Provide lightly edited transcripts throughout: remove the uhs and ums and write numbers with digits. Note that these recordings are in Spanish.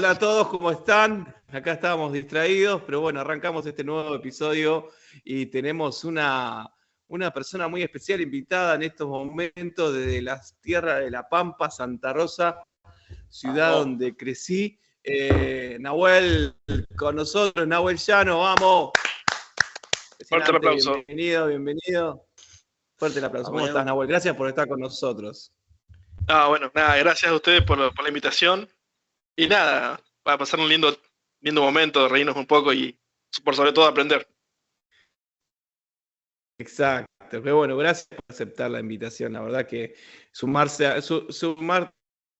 Hola a todos, ¿cómo están? Acá estábamos distraídos, pero bueno, arrancamos este nuevo episodio y tenemos una persona muy especial invitada en estos momentos desde las tierras de La Pampa, Santa Rosa, ciudad donde crecí. Nahuel con nosotros, Nahuel Llano, vamos. Fuerte el aplauso. Bienvenido. Fuerte el aplauso. ¿Cómo estás, Nahuel? Gracias por estar con nosotros. Bueno, nada, gracias a ustedes por la invitación. Y nada, para pasar un lindo momento, reírnos un poco y por sobre todo aprender. Exacto. Pero bueno, gracias por aceptar la invitación. La verdad que sumar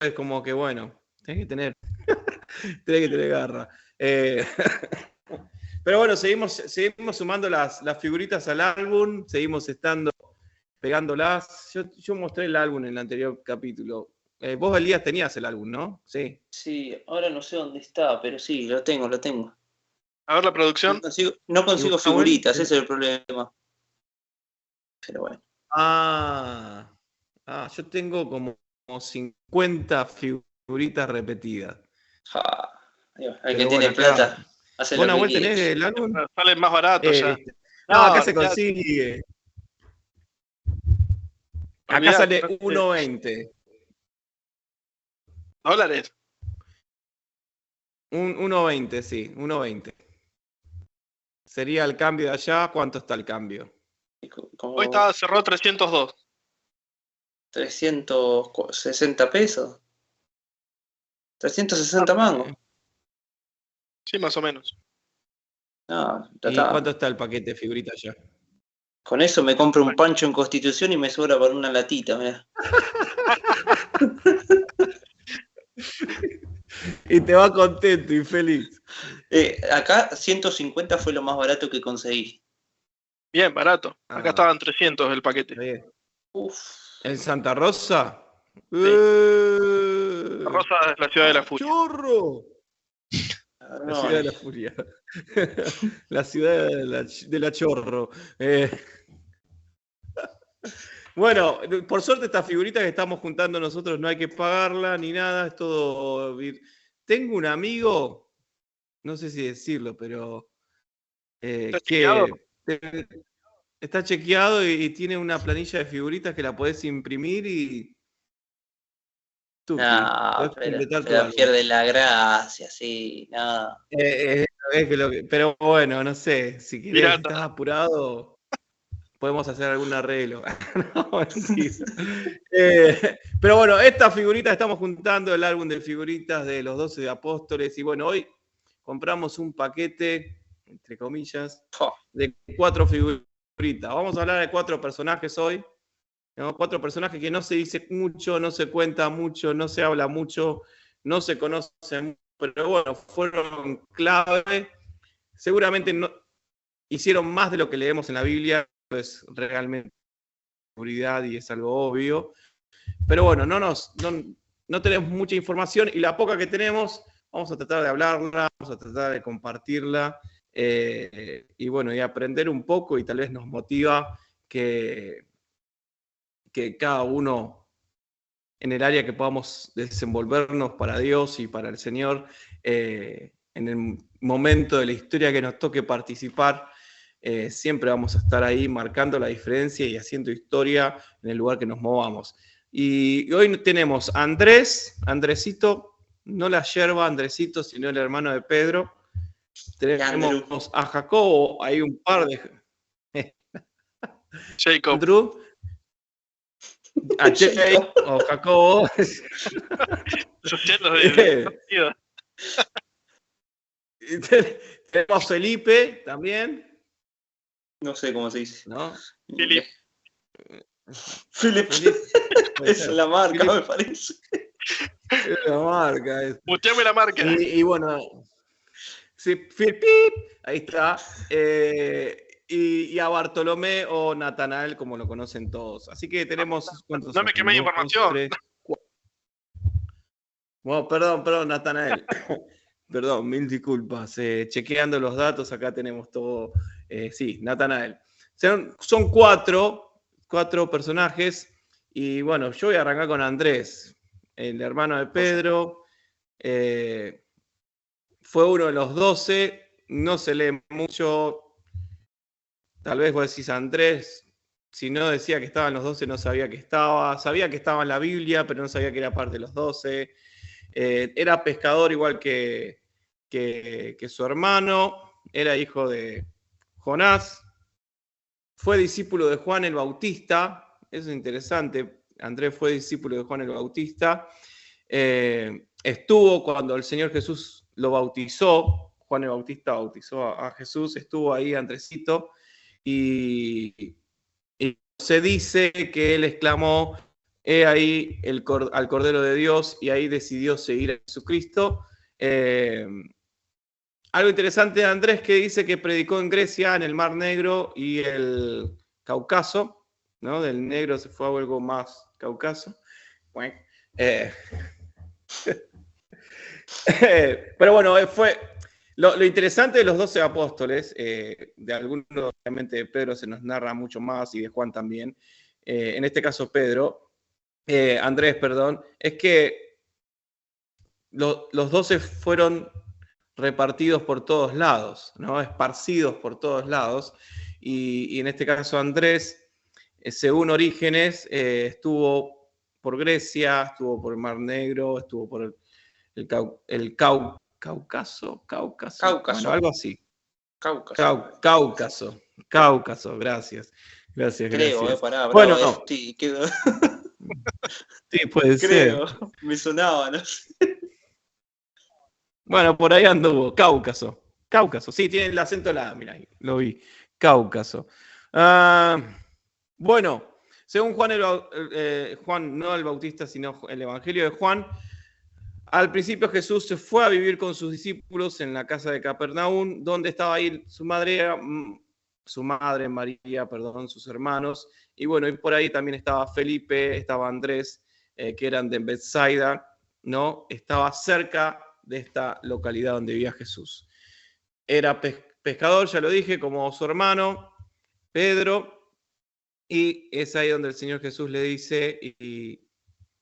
es como que, bueno, tenés que tener garra. Pero bueno, seguimos sumando las figuritas al álbum, seguimos pegándolas. Yo mostré el álbum en el anterior capítulo. Vos, Elías, tenías el álbum, ¿no? Sí. Sí, ahora no sé dónde está, pero sí, lo tengo. A ver la producción. No consigo figuritas, ese es el problema. Pero bueno. Yo tengo como 50 figuritas repetidas. El que tiene plata hace lo que ¿Vos, quiere. tenés el álbum? Sale más barato ya. No, acá se consigue. Acá sale $1.20. ¿Dólares? 1.20, sí, 1.20. Sería el cambio de allá. ¿Cuánto está el cambio? Hoy cerró 302. 360 pesos. 360 mangos. Sí, más o menos. ¿Y cuánto está el paquete de figuritas allá? Con eso me compro un pancho en Constitución y me sobra para una latita, mirá. Y te va contento y feliz. Acá 150 fue lo más barato que conseguí. Bien, barato. Acá estaban 300 el paquete. Bien. ¿En Santa Rosa? Sí. Santa Rosa es la ciudad de la furia. ¡Chorro! La ciudad de la furia. La ciudad de la chorro. Bueno, por suerte esta figurita que estamos juntando nosotros no hay que pagarla ni nada, es todo. Tengo un amigo, no sé si decirlo, pero está chequeado y tiene una planilla de figuritas que la podés imprimir y pero pierde la gracia, sí, no. Pero bueno, no sé, si querés, estás apurado, podemos hacer algún arreglo. No, pero bueno, esta figurita estamos juntando el álbum de figuritas de los 12 Apóstoles y bueno, hoy compramos un paquete, entre comillas, de 4 figuritas. Vamos a hablar de 4 personajes hoy, ¿no? 4 personajes que no se dice mucho, no se cuenta mucho, no se habla mucho, no se conocen, pero bueno, fueron clave. Seguramente no hicieron más de lo que leemos en la Biblia, es realmente seguridad y es algo obvio. Pero bueno, no tenemos mucha información y la poca que tenemos vamos a tratar de hablarla, vamos a tratar de compartirla y bueno, y aprender un poco y tal vez nos motiva que cada uno en el área que podamos desenvolvernos para Dios y para el Señor, en el momento de la historia que nos toque participar, siempre vamos a estar ahí marcando la diferencia y haciendo historia en el lugar que nos movamos. Y hoy tenemos a Andresito, no la yerba Andresito, sino el hermano de Pedro. Tenemos a Jacobo, hay un par de... Jacob. Andrew, a Jay o Jacobo. Tenemos Felipe también. No sé cómo se dice. ¿No? Philip. Es la marca, Philip. Me parece. Es la marca. Muteame la marca. Y bueno, sí, Philip, ahí está. Y a Bartolomé o Natanael, como lo conocen todos. Así que tenemos... No me quemé información. 3, 4. Bueno, perdón, Natanael. Perdón, mil disculpas. Chequeando los datos, acá tenemos todo. Sí, Natanael. Son 4 personajes. Y bueno, yo voy a arrancar con Andrés, el hermano de Pedro. fue uno de los 12, no se lee mucho, tal vez vos decís Andrés, si no decía que estaban los 12 no sabía que sabía que estaba en la Biblia, pero no sabía que era parte de los 12, era pescador igual que su hermano, era hijo de Jonás, fue discípulo de Juan el Bautista, eso es interesante, Andrés fue discípulo de Juan el Bautista, estuvo cuando el Señor Jesús lo bautizó, Juan el Bautista bautizó a Jesús, estuvo ahí Andresito, y se dice que él exclamó, he ahí al Cordero de Dios, y ahí decidió seguir a Jesucristo. Algo interesante de Andrés que dice que predicó en Grecia, en el Mar Negro y el Cáucaso, ¿no? Del negro se fue a algo más Cáucaso. Bueno, pero bueno, fue lo interesante de los 12 apóstoles, de algunos, obviamente de Pedro se nos narra mucho más y de Juan también, en este caso Andrés, perdón, es que los 12 fueron repartidos por todos lados, ¿no? Esparcidos por todos lados, y en este caso Andrés, según Orígenes, estuvo por Grecia, estuvo por el Mar Negro, estuvo por el Cáucaso, bueno, algo así. Cáucaso, gracias. Creo, pará, bueno, bravo, no. Sí, puede creo, ser. me sonaba, ¿no? Bueno, por ahí anduvo, Cáucaso, sí, tiene el acento de la A, mirá, lo vi, Cáucaso. Bueno, según Juan, no el Bautista, sino el Evangelio de Juan, al principio Jesús se fue a vivir con sus discípulos en la casa de Capernaum, donde estaba ahí su madre María, sus hermanos, y bueno, y por ahí también estaba Felipe, estaba Andrés, que eran de Bethsaida, ¿no? Estaba cerca de esta localidad donde vivía Jesús. Era pescador, ya lo dije, como su hermano, Pedro, y es ahí donde el Señor Jesús le dice, y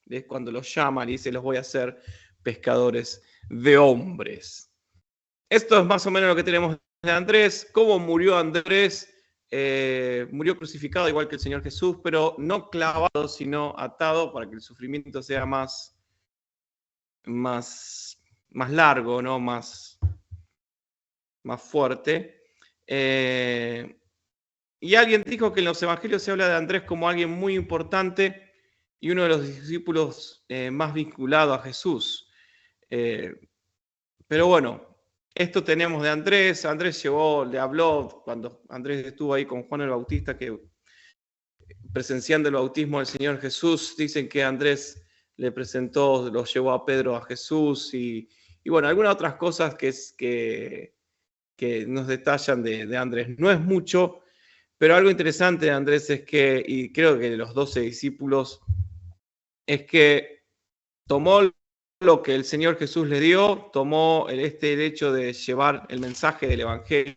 es cuando los llama, le dice, los voy a hacer pescadores de hombres. Esto es más o menos lo que tenemos de Andrés. ¿Cómo murió Andrés? Murió crucificado igual que el Señor Jesús, pero no clavado, sino atado para que el sufrimiento sea más largo, ¿no? más fuerte. Y alguien dijo que en los evangelios se habla de Andrés como alguien muy importante y uno de los discípulos más vinculados a Jesús. Pero bueno, esto tenemos de Andrés. Andrés le habló cuando Andrés estuvo ahí con Juan el Bautista, que presenciando el bautismo del Señor Jesús, dicen que Andrés le presentó, lo llevó a Pedro a Jesús y bueno, algunas otras cosas que nos detallan de Andrés. No es mucho, pero algo interesante de Andrés es que, y creo que de los 12 discípulos, es que tomó lo que el Señor Jesús le dio, tomó el hecho de llevar el mensaje del Evangelio,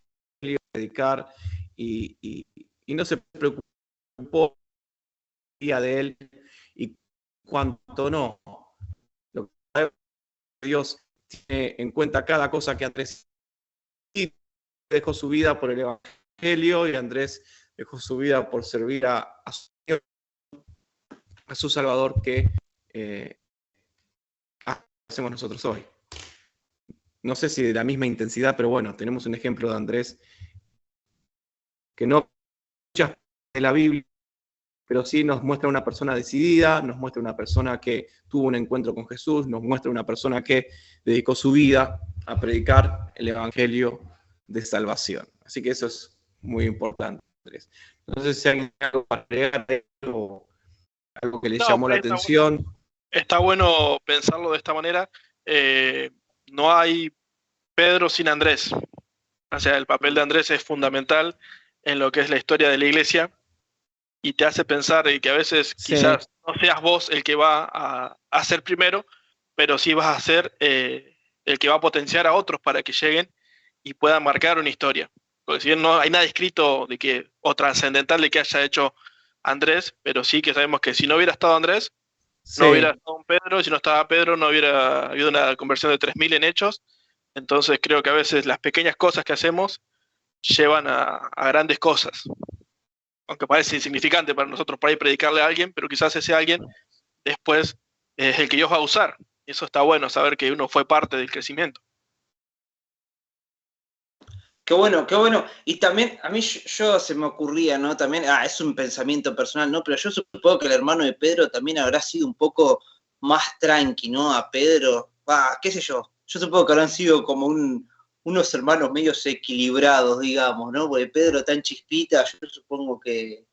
predicar, y no se preocupó de él, y cuanto no, lo que Dios tiene en cuenta cada cosa que Andrés dejó su vida por el Evangelio, y Andrés dejó su vida por servir a su Salvador, que hacemos nosotros hoy. No sé si de la misma intensidad, pero bueno, tenemos un ejemplo de Andrés que no muchas de la Biblia, pero sí nos muestra una persona decidida, nos muestra una persona que tuvo un encuentro con Jesús, nos muestra una persona que dedicó su vida a predicar el Evangelio de salvación. Así que eso es muy importante, Andrés. No sé si hay algo para agregar, algo que le llamó la atención. Está bueno pensarlo de esta manera. No hay Pedro sin Andrés. O sea, el papel de Andrés es fundamental en lo que es la historia de la iglesia y te hace pensar que a veces quizás no seas vos el que va a ser primero, pero sí vas a ser el que va a potenciar a otros para que lleguen y puedan marcar una historia. Porque si bien no hay nada escrito o trascendental de que haya hecho Andrés, pero sí que sabemos que si no hubiera estado Andrés, no hubiera estado Pedro, si no estaba Pedro no hubiera habido una conversión de 3.000 en Hechos, Entonces creo que a veces las pequeñas cosas que hacemos llevan a grandes cosas. Aunque parece insignificante para nosotros por ahí predicarle a alguien, pero quizás ese alguien después es el que Dios va a usar. Y eso está bueno, saber que uno fue parte del crecimiento. Qué bueno, qué bueno. Y también, a mí yo se me ocurría, ¿no? También, es un pensamiento personal, ¿no? Pero yo supongo que el hermano de Pedro también habrá sido un poco más tranqui, ¿no? A Pedro, qué sé yo. Yo supongo que habrán sido como unos hermanos medios equilibrados, digamos, ¿no? Porque Pedro tan chispita, yo supongo que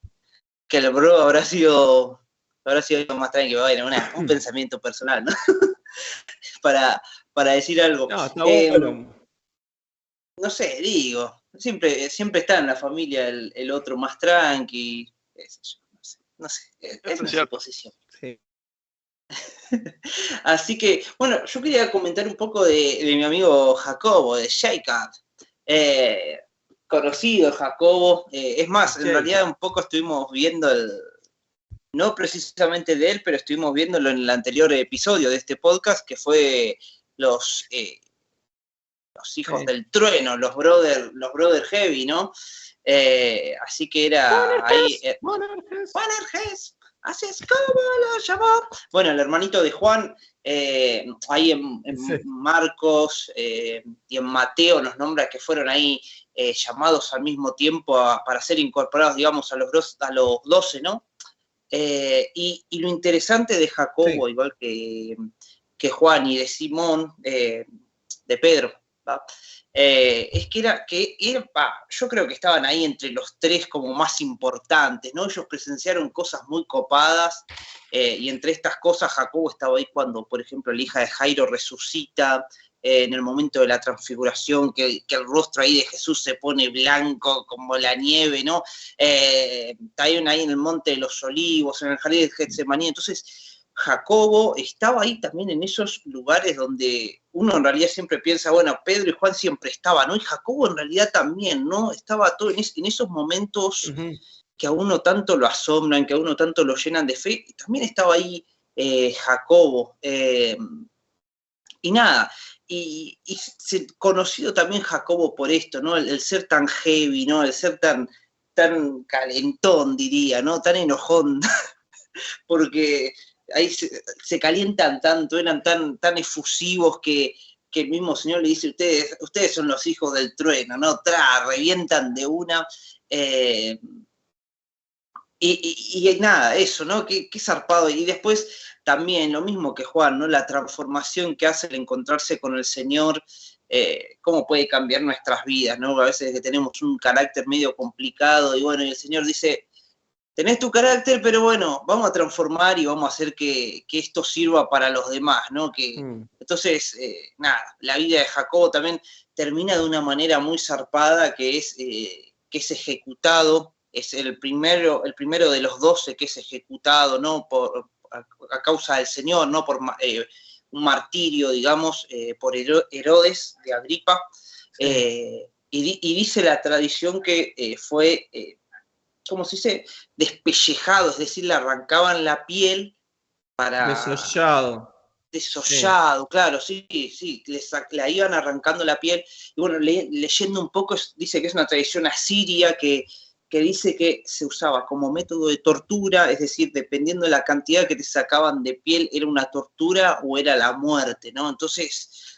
el bro habrá sido más tranqui. Bueno, un pensamiento personal, ¿no? para decir algo. No, está bueno. No sé, digo, siempre está en la familia el otro más tranqui, no sé, es una suposición. Sí. Así que, bueno, yo quería comentar un poco de mi amigo Jacobo, de Jacob, conocido Jacobo, es más, en realidad un poco estuvimos viendo no precisamente de él, pero estuvimos viéndolo en el anterior episodio de este podcast, que fue los hijos del trueno, los brother heavy, ¿no? Así que era ahí. Monerges, así es como lo llamó. Bueno, el hermanito de Juan, ahí en Marcos y en Mateo nos nombra que fueron ahí llamados al mismo tiempo para ser incorporados, digamos, a los 12, ¿no? Y lo interesante de Jacobo, igual que Juan y de Simón, de Pedro, es que yo creo que estaban ahí entre los tres como más importantes, ¿no? Ellos presenciaron cosas muy copadas, y entre estas cosas Jacobo estaba ahí cuando, por ejemplo, la hija de Jairo resucita, en el momento de la transfiguración, que el rostro ahí de Jesús se pone blanco como la nieve, ¿no? También ahí en el Monte de los Olivos, en el Jardín de Getsemaní. Entonces, Jacobo estaba ahí también en esos lugares donde uno en realidad siempre piensa, bueno, Pedro y Juan siempre estaban, ¿no? Y Jacobo en realidad también, ¿no? Estaba todo en esos momentos que a uno tanto lo asombran, que a uno tanto lo llenan de fe, y también estaba ahí Jacobo. Y nada, y conocido también Jacobo por esto, ¿no? El ser tan heavy, ¿no? El ser tan calentón, diría, ¿no? Tan enojón, porque ahí se calientan tanto, eran tan efusivos que el mismo Señor le dice, ustedes son los hijos del trueno, ¿no? Revientan de una. Y nada, eso, ¿no? Qué zarpado. Y después también lo mismo que Juan, ¿no? La transformación que hace el encontrarse con el Señor, cómo puede cambiar nuestras vidas, ¿no? A veces que tenemos un carácter medio complicado y bueno, y el Señor dice, tenés tu carácter, pero bueno, vamos a transformar y vamos a hacer que esto sirva para los demás, ¿no? Entonces, nada, la vida de Jacobo también termina de una manera muy zarpada, que es ejecutado, es el primero de los 12 que es ejecutado, ¿no? A causa del Señor, ¿no? Por un martirio, digamos, por Herodes de Agripa. Y dice la tradición que fue... como se dice, despellejado, es decir, le arrancaban la piel para... Desollado, claro, sí, le iban arrancando la piel. Y bueno, leyendo un poco, dice que es una tradición asiria que dice que se usaba como método de tortura, es decir, dependiendo de la cantidad que te sacaban de piel, era una tortura o era la muerte, ¿no? Entonces,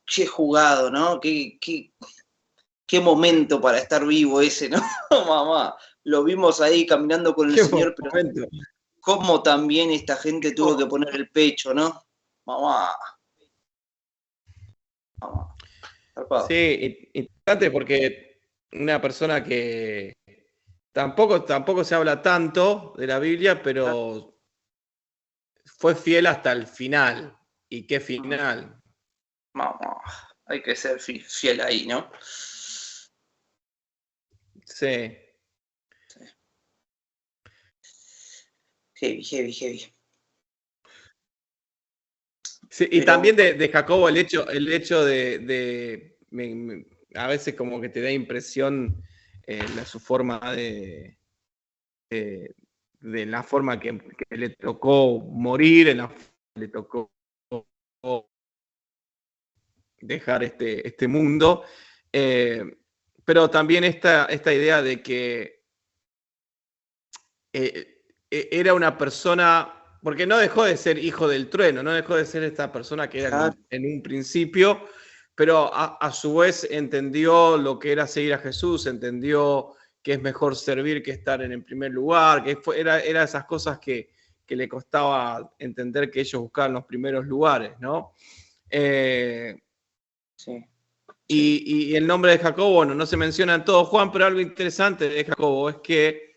qué jugado, ¿no? Qué momento para estar vivo ese, ¿no? Mamá, lo vimos ahí caminando con el Señor, pero cómo también esta gente tuvo que poner el pecho, ¿no? Mamá. Sí, importante porque una persona que tampoco se habla tanto de la Biblia, pero fue fiel hasta el final. ¿Y qué final? Mamá, hay que ser fiel ahí, ¿no? Sí. Heavy. Sí, y también de Jacobo el hecho de a veces como que te da impresión su forma de la forma que le tocó morir, en la forma que le tocó dejar este mundo. Pero también esta idea de que era una persona, porque no dejó de ser hijo del trueno, no dejó de ser esta persona que era en un principio, pero a su vez entendió lo que era seguir a Jesús, entendió que es mejor servir que estar en el primer lugar, que era esas cosas que le costaba entender que ellos buscaban los primeros lugares, ¿no? Sí. Y el nombre de Jacobo, bueno, no se menciona en todo, Juan, pero algo interesante de Jacobo es que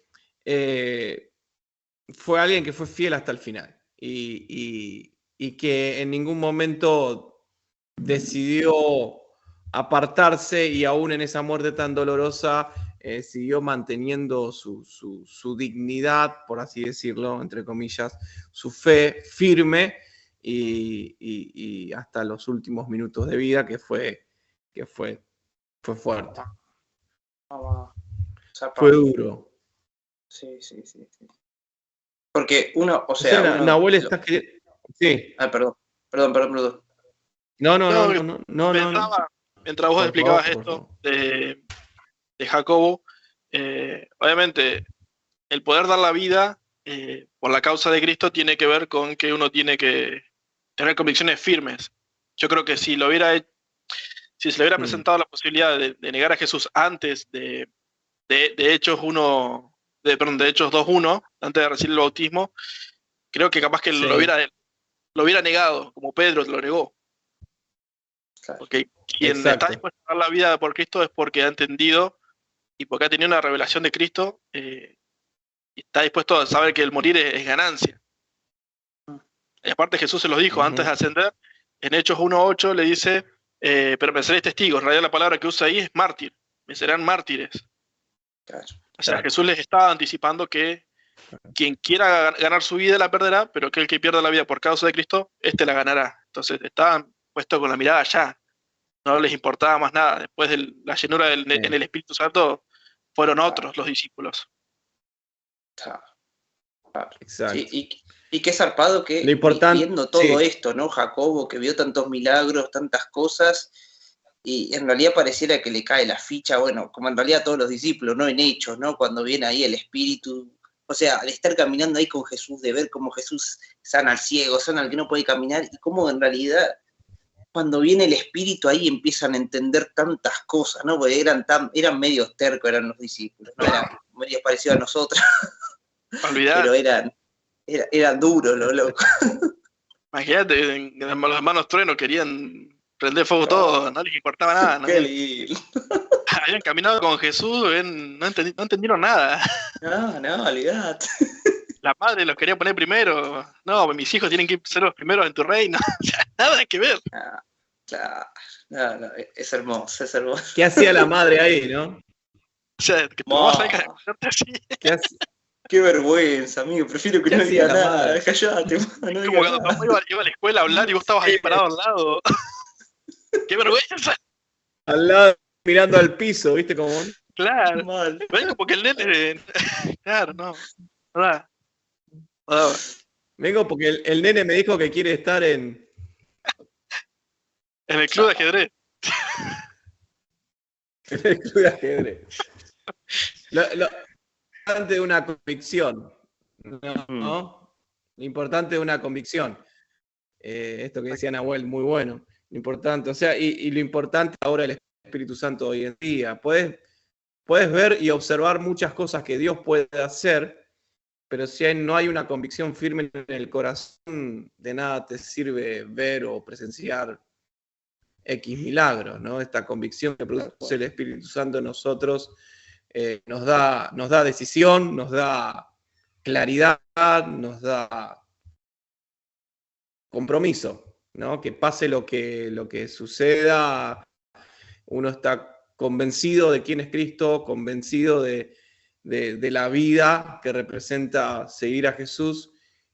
fue alguien que fue fiel hasta el final y que en ningún momento decidió apartarse y aún en esa muerte tan dolorosa siguió manteniendo su dignidad, por así decirlo, entre comillas, su fe firme y hasta los últimos minutos de vida que fue fuerte. Fue duro. Sí. Porque uno, o sea... Nahuel está... Sí. Ah, perdón. No. Pensaba, mientras vos explicabas esto de Jacobo, obviamente el poder dar la vida por la causa de Cristo tiene que ver con que uno tiene que tener convicciones firmes. Yo creo que si se le hubiera presentado la posibilidad de negar a Jesús antes de Hechos 2:1, antes de recibir el bautismo, creo que capaz que lo hubiera negado, como Pedro lo negó. Claro. Porque quien está dispuesto a dar la vida por Cristo es porque ha entendido y porque ha tenido una revelación de Cristo y está dispuesto a saber que el morir es ganancia. Y aparte Jesús se los dijo antes de ascender, en Hechos 1:8 le dice, pero me seréis testigos, en realidad la palabra que usa ahí es mártir, me serán mártires. Claro. O sea, Jesús les estaba anticipando que quien quiera ganar su vida la perderá, pero que el que pierda la vida por causa de Cristo, la ganará. Entonces estaban puestos con la mirada allá, no les importaba más nada. Después de la llenura en el Espíritu Santo, fueron otros los discípulos. Exacto. Sí, y qué zarpado que viendo todo esto, ¿no? Jacobo, que vio tantos milagros, tantas cosas, y en realidad pareciera que le cae la ficha, bueno, como en realidad todos los discípulos, ¿no? En Hechos, ¿no? Cuando viene ahí el Espíritu, o sea, al estar caminando ahí con Jesús, de ver cómo Jesús sana al ciego, sana al que no puede caminar, y cómo en realidad cuando viene el Espíritu ahí empiezan a entender tantas cosas, ¿no? Porque eran medios tercos, eran los discípulos, ¿no? Eran medios parecidos a nosotros. Pero eran duros los locos. Imagínate, los hermanos Trueno querían prender fuego todo, no les importaba nada. Qué lindo. Habían caminado con Jesús, no entendieron nada. No, olvidate. La madre los quería poner primero. No, mis hijos tienen que ser los primeros en tu reino. O sea, nada que ver. Claro. No, es hermoso. ¿Qué hacía la madre ahí, no? O sea, que tu mamá salga de hacerte así. Qué vergüenza, amigo. Prefiero que no diga nada. Callate, no como cuando tu mamá iba a la escuela a hablar y vos estabas ahí parado al lado. ¡Qué vergüenza! Al lado, mirando al piso, ¿viste cómo? Claro. Vengo porque el nene... Claro, no. Nada. Vengo porque el nene me dijo que quiere estar en el club de ajedrez. En el club de ajedrez. Lo importante de una convicción, ¿no? Lo importante de una convicción. Esto que decía Nahuel, muy bueno. Lo importante, o sea, y lo importante ahora el Espíritu Santo hoy en día. Puedes ver y observar muchas cosas que Dios puede hacer, pero si no hay una convicción firme en el corazón, de nada te sirve ver o presenciar X milagros, ¿no? Esta convicción que produce el Espíritu Santo en nosotros nos da decisión, nos da claridad, nos da compromiso, ¿no? Que pase lo que suceda, uno está convencido de quién es Cristo, convencido de la vida que representa seguir a Jesús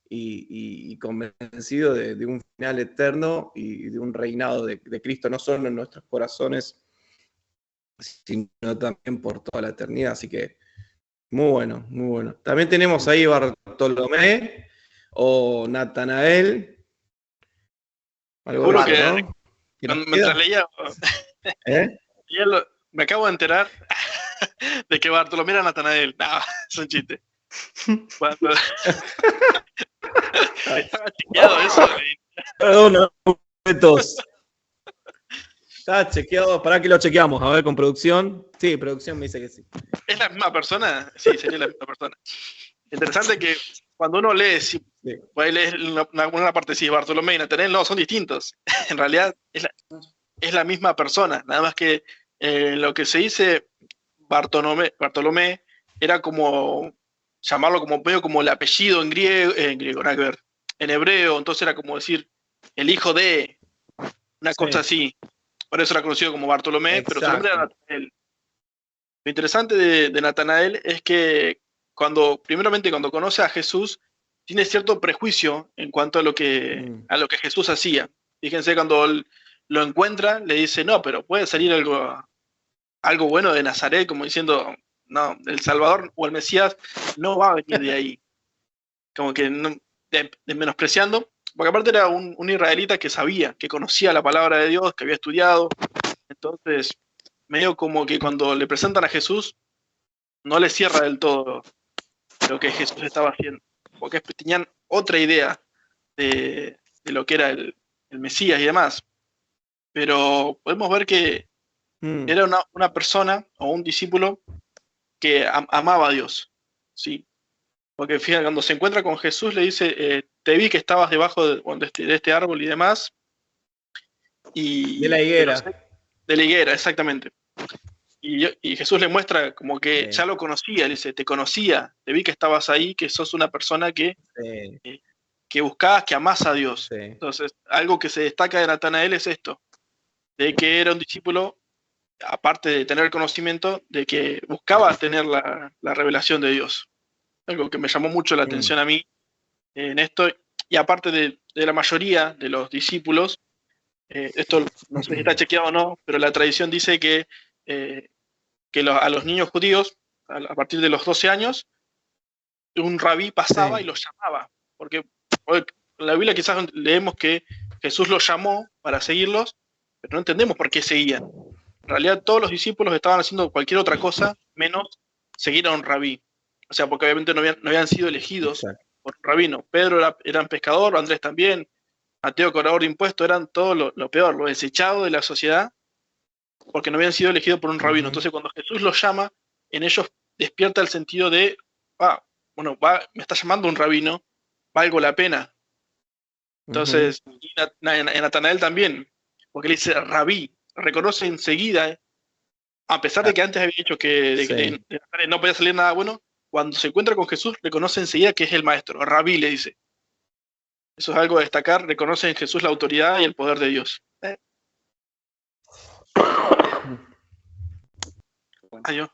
y convencido de un final eterno y de un reinado de Cristo, no solo en nuestros corazones, sino también por toda la eternidad. Así que muy bueno, muy bueno. También tenemos ahí Bartolomé o Natanael. Algo seguro raro, que ¿no? Mientras leía, ¿Eh? me acabo de enterar de que Bartolomé era Natanael. No, es un chiste. Cuando... Estaba chequeado eso. Perdón, momentos. Está chequeado, ¿para qué lo chequeamos? A ver, con producción. Sí, producción me dice que sí. ¿Es la misma persona? Sí, sería la misma persona. Interesante que cuando uno lee, si puede leer una parte, sí, Bartolomé y Natanael, no, son distintos. En realidad es la misma persona, nada más que lo que se dice Bartolomé era como llamarlo como medio como el apellido en griego, nada que ver, en hebreo, entonces era como decir el hijo de, una cosa así. Por eso era conocido como Bartolomé, pero su nombre era Natanael. Lo interesante de Natanael es que primeramente cuando conoce a Jesús, tiene cierto prejuicio en cuanto a lo que Jesús hacía. Fíjense, cuando lo encuentra, le dice, no, pero puede salir algo bueno de Nazaret, como diciendo, no, el Salvador o el Mesías no va a venir de ahí. Como que de menospreciando, porque aparte era un israelita que sabía, que conocía la palabra de Dios, que había estudiado. Entonces, medio como que cuando le presentan a Jesús, no le cierra del todo lo que Jesús estaba haciendo, porque tenían otra idea de lo que era el Mesías y demás. Pero podemos ver que era una persona o un discípulo que amaba a Dios, ¿sí? Porque fíjate, cuando se encuentra con Jesús le dice, te vi que estabas debajo de este árbol y demás. De la higuera. De la higuera, exactamente. Y Jesús le muestra como que ya lo conocía, le dice, te conocía, te vi que estabas ahí, que sos una persona que buscabas, que amás a Dios. Sí. Entonces, algo que se destaca de Natanael es esto, de que era un discípulo, aparte de tener conocimiento, de que buscaba tener la revelación de Dios. Algo que me llamó mucho la atención a mí en esto, y aparte de la mayoría de los discípulos, esto no sé si está chequeado o no, pero la tradición dice que a los niños judíos, a partir de los 12 años, un rabí pasaba y los llamaba, porque en la Biblia quizás leemos que Jesús los llamó para seguirlos, pero no entendemos por qué seguían. En realidad todos los discípulos estaban haciendo cualquier otra cosa menos seguir a un rabí. O sea, porque obviamente no habían sido elegidos por un rabino. Pedro era pescador, Andrés también, Mateo cobrador de impuestos, eran todo lo peor, lo desechado de la sociedad, porque no habían sido elegidos por un rabino. Entonces cuando Jesús los llama, en ellos despierta el sentido de, me está llamando un rabino, valgo la pena. Entonces, en Natanael también, porque le dice rabí, reconoce enseguida, a pesar de que antes había dicho que de Natanael no podía salir nada bueno, cuando se encuentra con Jesús, reconoce enseguida que es el maestro, rabí le dice. Eso es algo a destacar, reconoce en Jesús la autoridad y el poder de Dios. Adiós.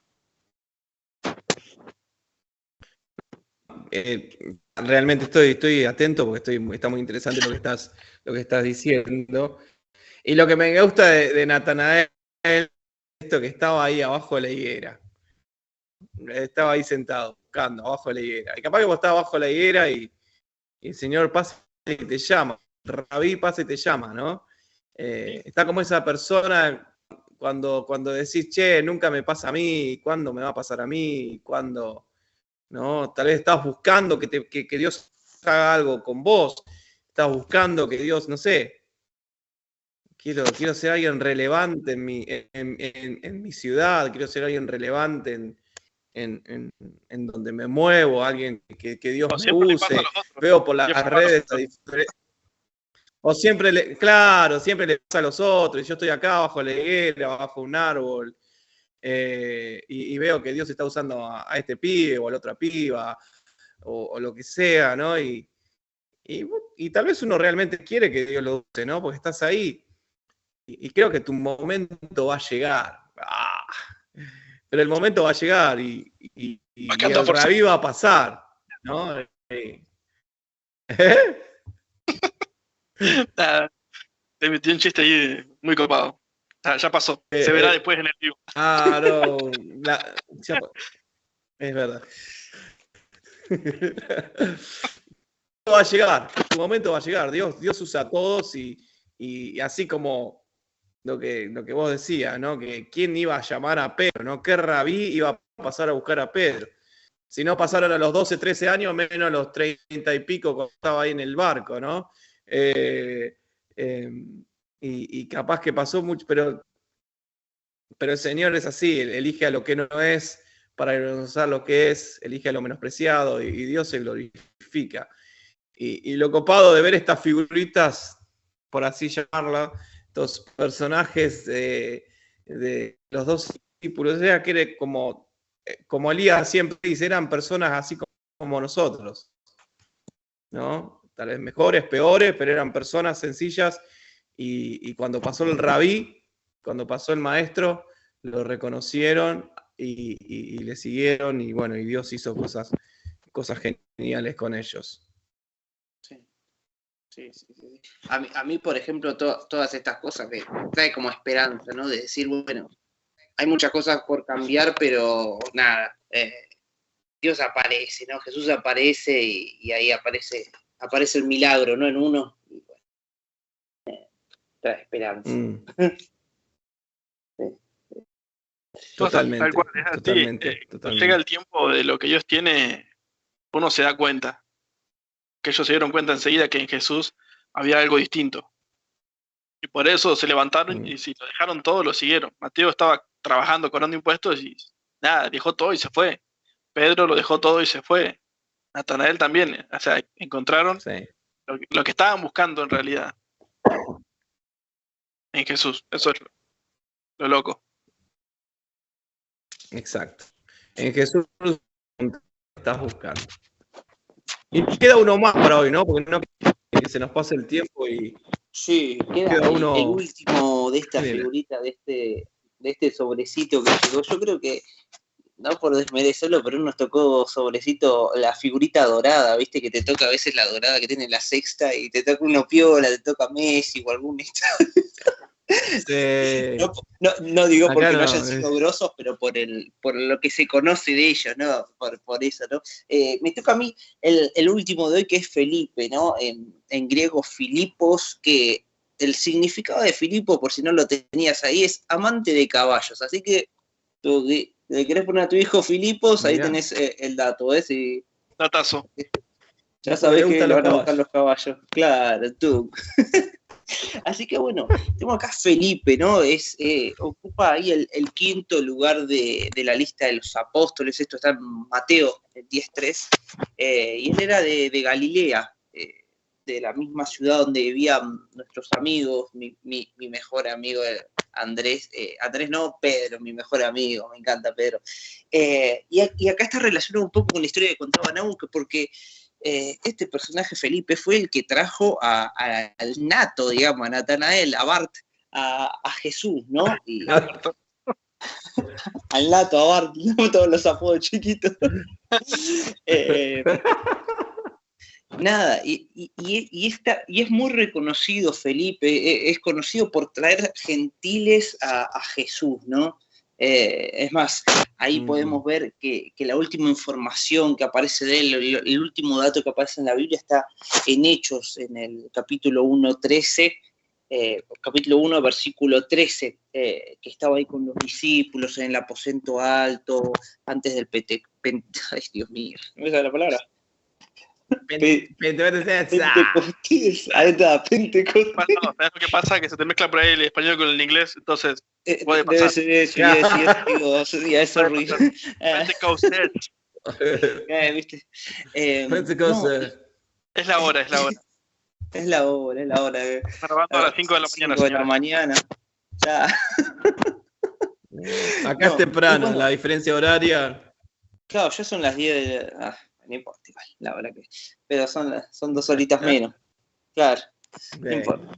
Realmente estoy atento porque está muy interesante lo que estás diciendo. Y lo que me gusta de Natanael es esto, que estaba ahí abajo de la higuera. Estaba ahí sentado, buscando abajo de la higuera. Y capaz que vos estabas abajo de la higuera y el Señor pasa y te llama. Rabí pasa y te llama, ¿no? Está como esa persona cuando decís, che, nunca me pasa a mí, ¿cuándo me va a pasar a mí? ¿Cuándo? ¿No? Tal vez estás buscando que Dios haga algo con vos, estás buscando que Dios, no sé, quiero ser alguien relevante en mi ciudad, quiero ser alguien relevante en donde me muevo, alguien que Dios me use, veo por las redes o siempre le pasa a los otros, y yo estoy acá bajo la higuera, bajo un árbol, y veo que Dios está usando a este pibe o a la otra piba, o lo que sea, ¿no? Y tal vez uno realmente quiere que Dios lo use, ¿no? Porque estás ahí, y creo que tu momento va a llegar. Pero el momento va a llegar, y el rabí va a pasar, ¿no? Te metí un chiste ahí muy copado. Ya pasó. Se verá después en el vivo. No. Es verdad. Va a llegar, tu momento va a llegar. Dios usa a todos, y así como lo que vos decías, ¿no? Que quién iba a llamar a Pedro, ¿no? ¿Qué rabí iba a pasar a buscar a Pedro? Si no pasaron a los 12, 13 años, menos a los 30 y pico cuando estaba ahí en el barco, ¿no? Y capaz que pasó mucho, pero el Señor es así, elige a lo que no es para glorificar lo que es, elige a lo menospreciado y Dios se glorifica. Y lo copado de ver estas figuritas, por así llamarla, estos personajes de los dos discípulos, era que era como Elías siempre dice, eran personas así como nosotros, ¿no? Tal vez mejores, peores, pero eran personas sencillas y cuando pasó el rabí, cuando pasó el maestro, lo reconocieron y le siguieron y bueno, y Dios hizo cosas geniales con ellos. Sí. A mí, por ejemplo, todas estas cosas me trae como esperanza, ¿no? De decir, bueno, hay muchas cosas por cambiar, pero nada, Dios aparece, ¿no? Jesús aparece y ahí aparece el milagro, ¿no? En uno, y bueno, trae esperanza. Totalmente. Tal cual, es así. Totalmente. Llega el tiempo de lo que Dios tiene, uno se da cuenta. Que ellos se dieron cuenta enseguida que en Jesús había algo distinto. Y por eso se levantaron y si lo dejaron todo, lo siguieron. Mateo estaba trabajando, cobrando impuestos y nada, dejó todo y se fue. Pedro lo dejó todo y se fue. Natanael también. O sea, encontraron lo que estaban buscando en realidad en Jesús. Eso es lo loco. Exacto. En Jesús estás buscando. Y queda uno más para hoy, ¿no? Porque no que se nos pase el tiempo y... Sí, queda uno... el último de esta figurita, de este sobrecito que llegó. Yo creo que, no por desmerecerlo, pero nos tocó sobrecito la figurita dorada, ¿viste? Que te toca a veces la dorada que tiene la sexta y te toca uno piola, te toca Messi o algún... Sí. No digo porque no hayan sido grosos, pero por lo que se conoce de ellos, ¿no? Por eso, ¿no? Me toca a mí el último de hoy, que es Felipe, ¿no? En griego, Filipos, que el significado de Filipo, por si no lo tenías ahí, es amante de caballos. Así que tú le querés poner a tu hijo Filipos, ahí tenés el dato, ¿ves? Datazo. Ya sabés que le van a gustar los caballos. Claro, tú. Así que bueno, tengo acá Felipe, ¿no? Ocupa ahí el quinto lugar de la lista de los apóstoles. Esto está en Mateo 10:3. Y él era de Galilea, de la misma ciudad donde vivían nuestros amigos, mi mejor amigo Andrés. Andrés no, Pedro, mi mejor amigo, me encanta Pedro. Y acá está relacionado un poco con la historia que contaba Nau, porque este personaje Felipe fue el que trajo al nato, digamos, a Natanael, a Bart, a Jesús, ¿no? Al nato, a Bart, ¿no? Todos los apodos chiquitos. Nada, y es muy reconocido Felipe, es conocido por traer gentiles a Jesús, ¿no? Es más, ahí podemos ver que la última información que aparece de él, el último dato que aparece en la Biblia está en Hechos, en el capítulo 1:13, capítulo 1, versículo 13, que estaba ahí con los discípulos en el aposento alto, antes del ay, Dios mío, ¿no me sale la palabra? Pentecostés, ahí está, Pentecostés. No, ¿sabes lo que pasa? Que se te mezcla por ahí el español con el inglés, entonces puede pasar. Debe ser eso, digo, es horrible. Pentecostés. ¿Viste? Pentecostés. Es la hora. Es la hora. Está grabando a las 5 de la mañana, 5 de la mañana. Ya. Acá es temprano, bueno, la diferencia horaria. Claro, ya son las 10 de no importa, igual, la verdad que. Pero son 2 horitas menos. Claro. No importa.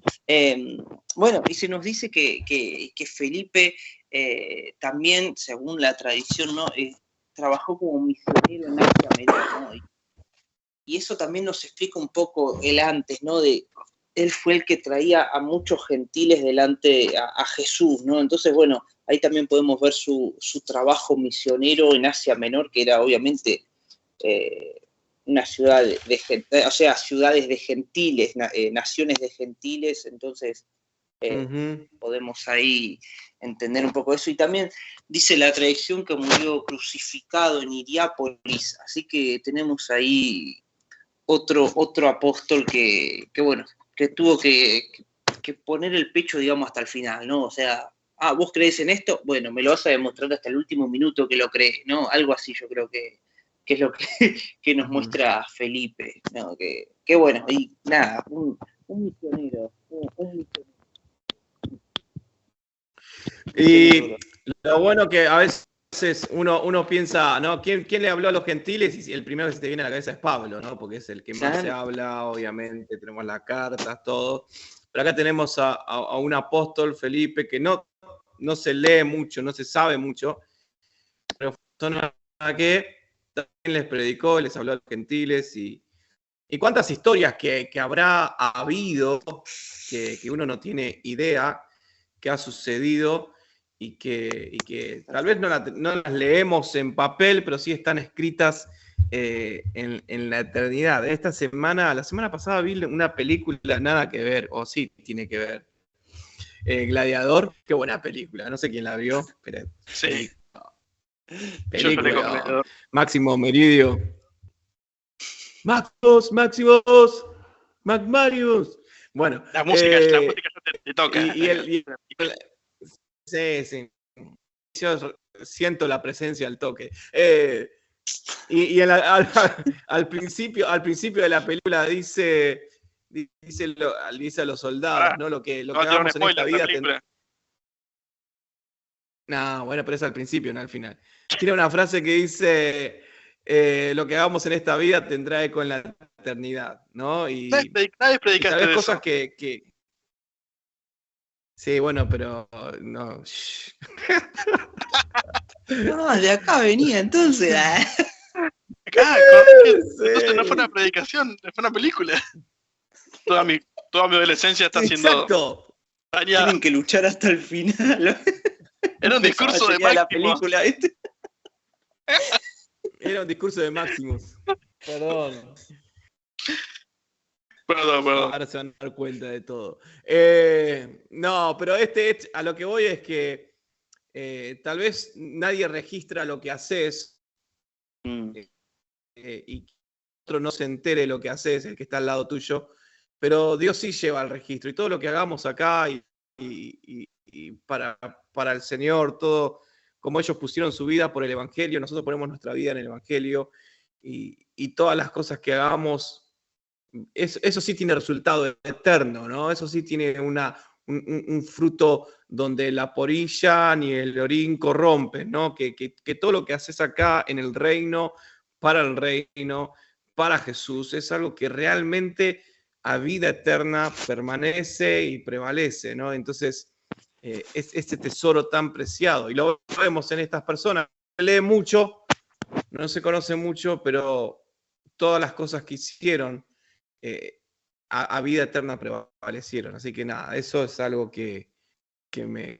Bueno, y se nos dice que Felipe también, según la tradición, ¿no? Trabajó como misionero en Asia Menor, ¿no? Y eso también nos explica un poco el antes, ¿no? Él fue el que traía a muchos gentiles delante a Jesús, ¿no? Entonces, bueno, ahí también podemos ver su trabajo misionero en Asia Menor, que era obviamente una ciudad ciudades de gentiles, naciones de gentiles. Entonces, Podemos ahí entender un poco eso. Y también dice la tradición que murió crucificado en Hiriápolis, así que tenemos ahí otro apóstol que bueno, que tuvo que poner el pecho, digamos, hasta el final, ¿no? O sea, ¿vos creés en esto? Bueno, me lo vas a demostrar hasta el último minuto que lo crees, ¿no? Algo así yo creo que es lo que nos muestra Felipe, ¿no? Que bueno, y nada, un misionero, un misionero. Y lo bueno que a veces uno piensa, ¿no? ¿Quién le habló a los gentiles? Y el primero que se te viene a la cabeza es Pablo, ¿no? Porque es el que más se habla, obviamente, tenemos las cartas, todo. Pero acá tenemos a un apóstol, Felipe, que no se lee mucho, no se sabe mucho, pero fue una persona que también les predicó, les habló a los gentiles y cuántas historias que habrá habido que uno no tiene idea que ha sucedido y que tal vez no las leemos en papel, pero sí están escritas en la eternidad. La semana pasada vi una película, nada que ver, o sí tiene que ver. Gladiador, qué buena película, no sé quién la vio, pero sí. Película. Máximo Meridio. Máximos, Marius. Bueno. La música te toca. Sí. Yo siento la presencia al toque. Al principio de la película dice a los soldados, ¿no? Lo que hagamos en esta vida tendrá. No, bueno, pero es al principio, no al final. Tiene una frase que dice: lo que hagamos en esta vida tendrá eco en la eternidad, ¿no? Y nadie predicaste de cosas eso. que... Sí, bueno, pero no. No, de acá venía entonces. Entonces no fue una predicación, fue una película. Toda mi adolescencia está siendo dañada. Tienen que luchar hasta el final. Era un discurso de Máximo. La película, ¿viste? Era un discurso de Maximus. Perdón. Ahora se van a dar cuenta de todo. No, pero a lo que voy es que tal vez nadie registra lo que haces y que otro no se entere lo que haces, el que está al lado tuyo, pero Dios sí lleva el registro y todo lo que hagamos acá y para el Señor, todo como ellos pusieron su vida por el Evangelio, nosotros ponemos nuestra vida en el Evangelio y todas las cosas que hagamos, eso sí tiene resultado eterno, ¿no? Eso sí tiene un fruto donde la porilla ni el orín corrompen, ¿no? Que todo lo que haces acá en el reino, para Jesús, es algo que realmente a vida eterna permanece y prevalece, ¿no? Entonces, es este tesoro tan preciado. Y lo vemos en estas personas. Se lee mucho, no se conoce mucho, pero todas las cosas que hicieron a vida eterna prevalecieron. Así que nada, eso es algo que me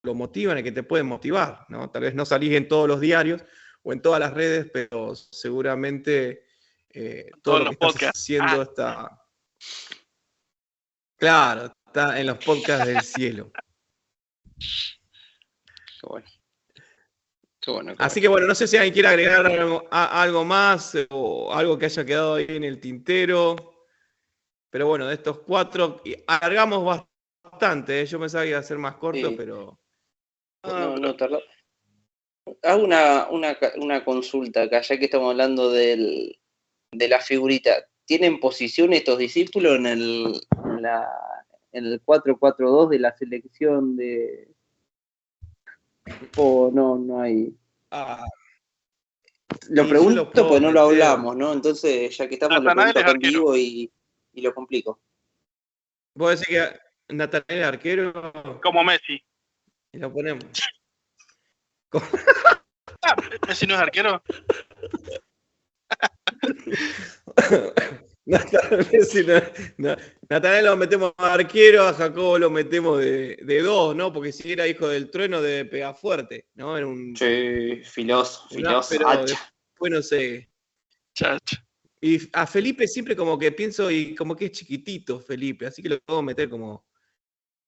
lo motivan y que te pueden motivar, ¿no? Tal vez no salís en todos los diarios o en todas las redes, pero seguramente todo lo que estás haciendo está... Claro, está en los podcasts del cielo. Qué bueno. Qué bueno. Así que bueno, no sé si alguien quiere agregar algo más o algo que haya quedado ahí en el tintero. Pero bueno, de estos 4, alargamos bastante. Yo pensaba que iba a ser más corto, sí. Pero... No tardó. Hago una consulta acá, ya que estamos hablando de la figurita. ¿Tienen posición estos discípulos en el 4-4-2 de la selección de... ¿O no hay? Lo pregunto porque no lo hablamos, ¿no? Entonces, ya que estamos, lo pregunto acá en vivo y lo complico. ¿Vos decís que Natanael es arquero? Como Messi. Y lo ponemos. ¿Messi no es arquero? Natanael lo metemos a arquero, a Jacobo lo metemos de 2, ¿no? Porque si era hijo del trueno debe pegar fuerte, ¿no? Era un... Sí, filoso, hacha. Después no sé. Chacha. Y a Felipe siempre como que pienso, y como que es chiquitito Felipe, así que lo puedo meter como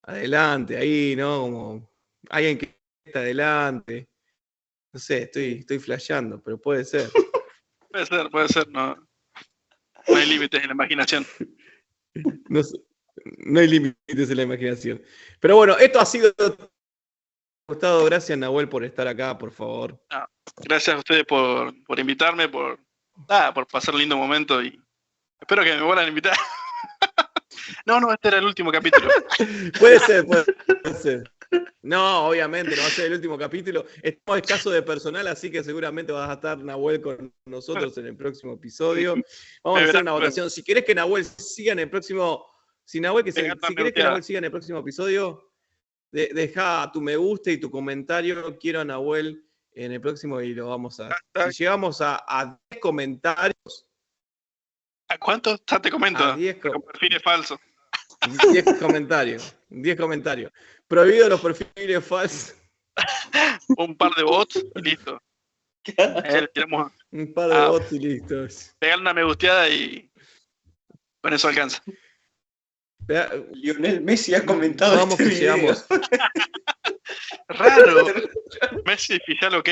adelante, ahí, ¿no? Como alguien que está adelante. No sé, estoy flasheando, pero puede ser. Puede ser, no hay límites en la imaginación. No, no hay límites en la imaginación. Pero bueno, esto ha sido Gustavo. Gracias, Nahuel, por estar acá, por favor. Gracias a ustedes por invitarme, por pasar un lindo momento y espero que me vuelvan a invitar. No, este era el último capítulo. Puede ser. No, obviamente, no va a ser el último capítulo. Estamos escasos de personal, así que seguramente vas a estar, Nahuel, con nosotros en el próximo episodio. Vamos a hacer una votación. Si querés que Nahuel siga en el próximo... Si querés que Nahuel siga en el próximo episodio, deja tu me gusta y tu comentario. Quiero a Nahuel en el próximo y lo vamos a... Si llegamos a 10 comentarios... ¿A cuántos? Ya te comento. A 10 perfiles falsos. 10 comentarios. 10 comentarios. Prohibido los perfiles falsos. Un par de bots y listo. Un par de bots y listo. Pegarle una me gusteada y con eso alcanza. Lionel Messi ha comentado Vamos este que video. llegamos. Raro. Messi oficial ok.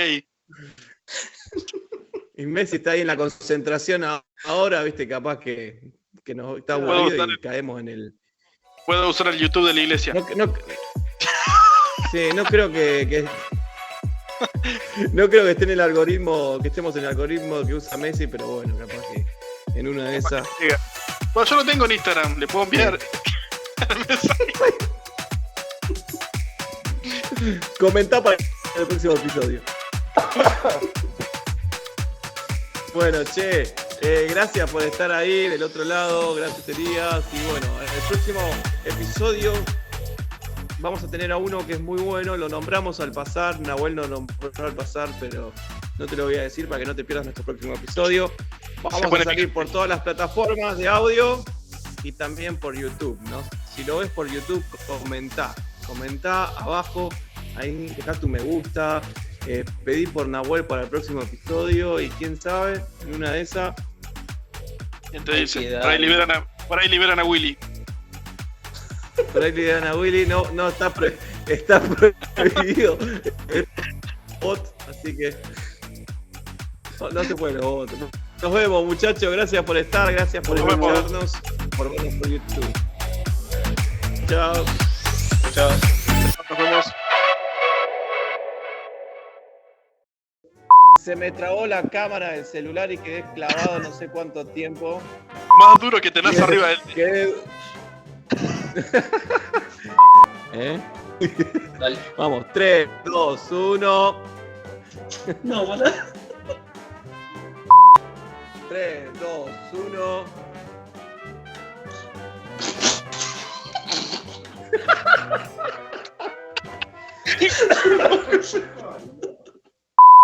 Y Messi está ahí en la concentración ahora, viste, capaz que nos está aburrido y caemos en el... Puedo usar el YouTube de la iglesia. Sí, no creo que no creo que esté en el algoritmo, que estemos en el algoritmo que usa Messi, pero bueno, capaz que en una de esas... Bueno, yo lo tengo en Instagram, le puedo enviar el mensaje. Comentá para el próximo episodio. Bueno, che, gracias por estar ahí del otro lado, gracias Elías. Y bueno, en el próximo episodio vamos a tener a uno que es muy bueno, lo nombramos al pasar, Nahuel no nombró al pasar, pero no te lo voy a decir para que no te pierdas nuestro próximo episodio. Vamos a salir por todas las plataformas de audio y también por YouTube, ¿no? Si lo ves por YouTube, comentá abajo, ahí dejá tu me gusta. Pedí por Nahuel para el próximo episodio y quién sabe, en una de esas. ¿Quién te dice? Por ahí liberan a Willy. Por ahí liberan a Willy, no está prohibido el bot, así que no se puede el bot. Nos vemos, muchachos, gracias por estar, gracias por escucharnos, por vernos por YouTube. Chao. Nos vemos. Se me trabó la cámara del celular y quedé clavado no sé cuánto tiempo. Más duro que tenés arriba de él. Dale. Vamos, 3, 2, 1. No, ¿verdad? 3, 2, 1.